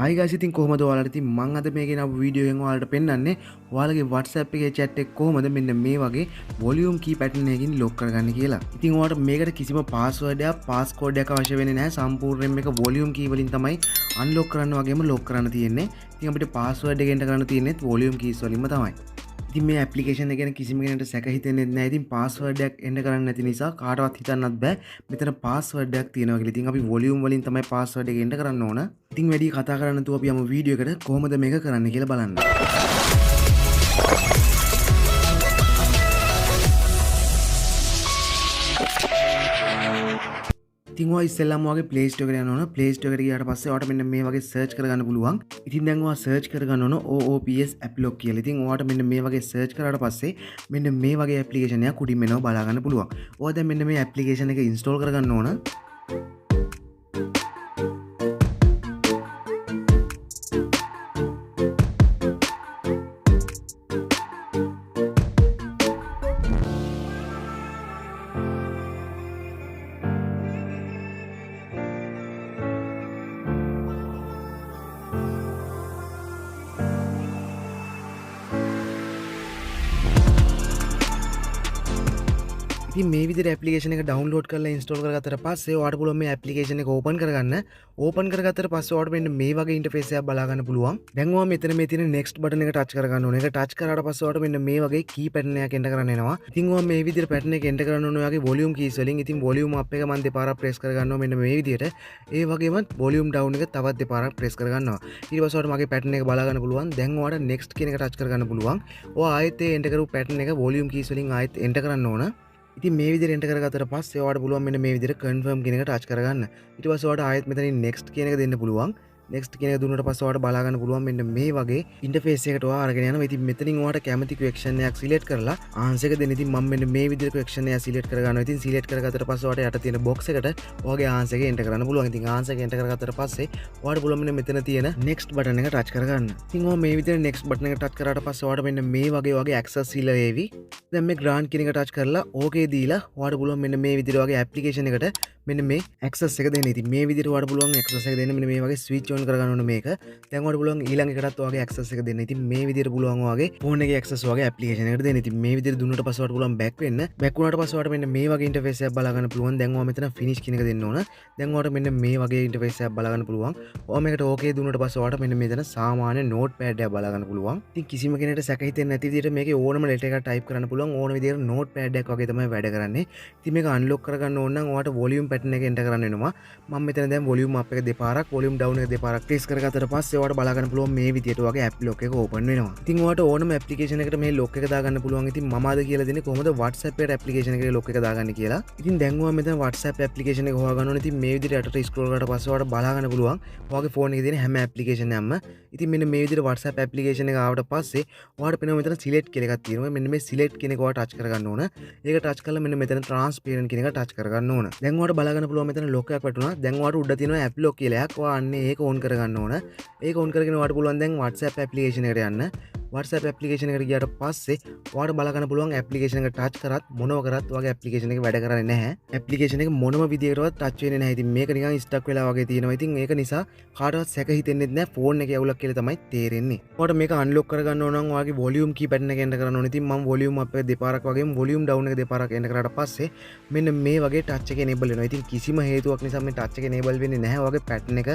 Hi guys, ඉතින් කොහොමද ඔයාලට? ඉතින් මම අද මේ ගෙන ආපු වීඩියෝ එකෙන් ඔයාලට පෙන්නන්නේ ඔයාලගේ WhatsApp එකේ chat එක කොහොමද මෙන්න මේ වගේ volume key pattern එකකින් lock කරගන්නේ කියලා. ඉතින් ඔයාලට මේකට කිසිම password එකක් passcode එකක් අවශ්‍ය වෙන්නේ නැහැ. සම්පූර්ණයෙන් මේක volume key වලින් තමයි unlock කරන්න වගේම lock කරන්න තියෙන්නේ. ඉතින් අපිට password එක enter කරන්න තියෙන්නේ volume keys වලින්ම තමයි. ඉතින් මේ ඇප්ලිකේෂන් එක ගැන කිසිම කෙනෙකුට සැක හිතෙන්නේ නැහැ. ඉතින් password එකක් එන්න කරන්න නැති නිසා කාටවත් හිතන්නත් බෑ මෙතන password එකක් තියෙනවා කියලා. ඉතින් අපි volume වලින් තමයි password එක එන්න කරන්න ඕන. ඉතින් වැඩි කතා කරන්න නැතුව අපි යමු වීඩියෝ එකට කොහොමද මේක කරන්න කියලා බලන්න. ඉතින් ඔයා ඉස්සෙල්ලාම ඔයාගේ Play Store එකට යන්න ඕන. Play Store එකට ගියාට පස්සේ ඔයාට මෙන්න මේ වගේ search කරගන්න පුළුවන්. ඉතින් දැන් ඔයා search කරගන්න ඕන OOPS app lock කියලා. ඉතින් ඔයාට මෙන්න මේ වගේ search කරාට පස්සේ මෙන්න මේ වගේ application එකක් උඩින් එනවා බලා ගන්න පුළුවන්. ඔයා දැන් මෙන්න මේ application එක install කරගන්න ඕන. ඉතින් මේ විදිහට ඇප්ලිකේෂන් එක ඩවුන්ලෝඩ් කරලා ඉන්ස්ටෝල් කරගත්තට පස්සේ ඔයාලට පුළුවන් මේ ඇප්ලිකේෂන් එක ඕපන් කරගන්න. ඕපන් කරගත්තට පස්සේ ඔයාලට මෙන්න මේ වගේ ඉන්ටර්ෆේස් එකක් බලා ගන්න පුළුවන්. දැන් ඔයා මෙතන මේ තියෙන next button එක touch කරගන්න ඕනේ. ඒක touch කරාට පස්සේ ඔයාලට මෙන්න මේ වගේ key pattern එකක් enter කරන්න එනවා. ඉතින් ඔයා මේ විදිහට pattern එක enter කරන්න ඕනේ ඔයාගේ volume keys වලින්. ඉතින් volume up එක මම දෙපාරක් press කරගන්නවා මෙන්න මේ විදිහට. ඒ වගේම volume down එක තවත් දෙපාරක් press කරගන්නවා. ඊට පස්සේ ඔයාලට මගේ pattern එක බලා ගන්න පුළුවන්. දැන් ඔයාලට next කියන එක touch කරගන්න පුළුවන්. ඔයා ආයෙත් ඒ enter කරපු pattern එක volume keys වලින් ආයෙත් enter කරන්න ඕන. ඉතින් මේ විදිහට එන්ටර් කරගත්තට පස්සේ ඔයාලට පුළුවන් මෙන්න මේ විදිහට confirm කියන එක touch කරගන්න. ඊට පස්සේ ඔයාලට ආයෙත් මෙතනින් next කියන එක දෙන්න පුළුවන්. next කියන එක දුන්නාට පස්සේ ඔයාලට බලා ගන්න පුළුවන් මෙන්න මේ වගේ ඉන්ටර්ෆේස් එකකට ඔයා අරගෙන යනවා. ඉතින් මෙතනින් ඔයාලට කැමති question එකක් select කරලා answer එක දෙන්න. ඉතින් මම මෙන්න මේ විදිහට question එක select කරගන්නවා. ඉතින් select කරගත්තට පස්සේ ඔයාලට යට තියෙන box එකට ඔයාගේ answer එක enter කරන්න පුළුවන්. ඉතින් answer එක enter කරගත්තට පස්සේ ඔයාලට පුළුවන් මෙන්න මෙතන තියෙන next button එක touch කරගන්න. ඉතින් ඔයා මේ විදිහට next button එක touch කරාට පස්සේ ඔයාලට මෙන්න මේ වගේ access සීල වේවි. දැන් මේ grant කියන එක touch කරලා okay දීලා ඔයාලට පුළුවන් මෙන්න මේ විදිහට වගේ application එකට මෙන්න මේ access එක දෙන්න. ඉතින් මේ විදිහට ඔයාලට පුළුවන් access එක දෙන්න මෙන්න මේ වගේ switch on කරගන්න ඕනේ මේක. දැන් ඔයාලට පුළුවන් ඊළඟ එකටත් ඔයාගේ access එක දෙන්න. ඉතින් මේ විදිහට පුළුවන් ඔයාගේ phone එකේ access ඔයාගේ application එකට දෙන්න. ඉතින් මේ විදිහට දුන්නාට පස්සේ ඔයාලට පුළුවන් back වෙන්න. back වුණාට පස්සේ ඔයාලට මෙන්න මේ වගේ interface එකක් බලා ගන්න පුළුවන්. දැන් ඔයා මෙතන finish කියන එක දෙන්න ඕන. දැන් ඔයාලට මෙන්න මේ වගේ interface එකක් බලා ගන්න පුළුවන්. ඔයා මේකට okay දුන්නාට පස්සේ ඔයාලට මෙන්න මෙතන සාමාන්‍ය notepad එකක් බලා ගන්න පුළුවන්. ඉතින් කිසිම කෙනෙකුට සැක හිතෙන්නේ නැති විදිහට මේකේ ඕනම letter එකක් type කරන්න පුළුවන්. ඕන විදිහට notepad එකක් වගේ තමයි වැඩ කරන්නේ. ඉතින් මේක unlock කරගන්න ඕන නම් ඔයාලට volume pattern එක enter කරන්න වෙනවා. මම මෙතන දැන් volume up එක දෙපාරක් volume down එක දෙපාරක් press කරගත්තට පස්සේ ඔයාලට බලා ගන්න පුළුවන් මේ විදිහට ඔයාගේ app lock එක open වෙනවා. ඉතින් ඔයාලට ඕනම application එකකට මේ lock එක දාගන්න පුළුවන්. ඉතින් මම අද කියලා දෙන්නේ කොහොමද WhatsApp එකට application එකේ lock එක දාගන්න කියලා. ඉතින් දැන් ඔයා මෙතන WhatsApp application එක හොයාගන්න ඕනේ. ඉතින් මේ විදිහට යටට scroll කරලා පස්සේ ඔයාලට බලා ගන්න පුළුවන් ඔයාගේ phone එකේ තියෙන හැම application එකක්ම. ඉතින් මෙන්න මේ විදිහට WhatsApp application එක ආවට පස්සේ ඔයාලට පේනවා මෙතන select කියලා එකක් තියෙනවා. මෙන්න මේ select කියන එක ඔයාලා touch කරගන්න ඕන. ඒක touch කරලා මෙන්න මෙතන transparent කියන එක touch කරගන්න ඕන. දැන් ඔයාලට බලා ගන්න පුළුවන් මෙතන lock එකක් වැටුණා. දැන් ඔයාලට උඩ තියෙනවා app lock කියලා එකක්. ඔයා අන්නේ ඒක on කරගන්න ඕන. ඒක on කරගෙන ඔයාලට පුළුවන් දැන් WhatsApp application එකට යන්න. WhatsApp application එකට ගියාට පස්සේ ඔයාලට බලා ගන්න පුළුවන් application එක touch කරත් මොනව කරත් ඔයාගේ application එක වැඩ කරන්නේ නැහැ. application එක මොනම විදියකටවත් touch වෙන්නේ නැහැ. ඉතින් මේක නිකන් stuck වෙලා වගේ තියෙනවා. ඉතින් ඒක නිසා කාටවත් සැක හිතෙන්නේ නැහැ phone එකේ අවුලක් කියලා තමයි තේරෙන්නේ. ඔයාලට මේක unlock කරගන්න ඕන නම් ඔයාගේ volume key pattern එක enter කරන්න ඕනේ. ඉතින් මම volume up එක දෙපාරක් වගේම volume down එක දෙපාරක් enter කරාට පස්සේ මෙන්න මේ වගේ touch එක enable වෙනවා. ඉතින් කිසිම හේතුවක් නිසා මේ touch එක enable වෙන්නේ නැහැ ඔයාගේ pattern එක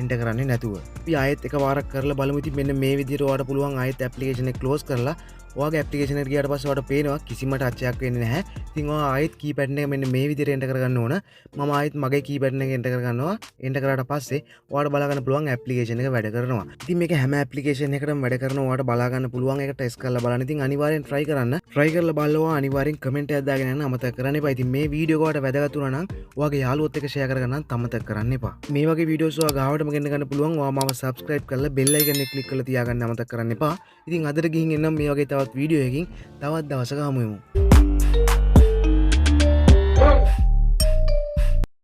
enter කරන්නේ නැතුව. අපි ආයෙත් එකපාරක් කරලා බලමු. ඉතින් මෙන්න මේ විදිහට ඔයාලට පුළුවන් ආයෙත් application එක close කරලා ඔයාගේ application එකට ගියාට පස්සේ ඔයාලට පේනවා කිසිම touch එකක් වෙන්නේ නැහැ. ඉතින් ඔයා ආයෙත් key pattern එක මෙන්න මේ විදිහට enter කරගන්න ඕන. මම ආයෙත් මගේ key pattern එක enter කරගන්නවා. enter කරාට පස්සේ ඔයාලට බලා ගන්න පුළුවන් application එක වැඩ කරනවා. ඉතින් මේක හැම application එකකටම වැඩ කරනවා. ඔයාලට බලා ගන්න පුළුවන්. ඒක test කරලා බලන්න. ඉතින් අනිවාර්යෙන් try කරන්න. try කරලා බලලා අනිවාර්යෙන් comment එකක් දාගෙන යන්න අමතක කරන්න එපා. ඉතින් මේ වීඩියෝ එක ඔයාලට වැදගත් වුණා නම් ඔයාගේ යාළුවොත් එක්ක share කරගන්න අමතක කරන්න එපා. මේ වගේ වීඩියෝස් ඔයා ගාවටම ගෙන්න ගන්න පුළුවන්. ඔයා මාව subscribe කරලා bell icon එක click කරලා තියාගන්න අමතක කරන්න එපා. ඉතින් අදට ගිහින් එන්නම් මේ වගේ තවත් වීඩියෝ එකකින් තවත් දවසක හමු වෙමු.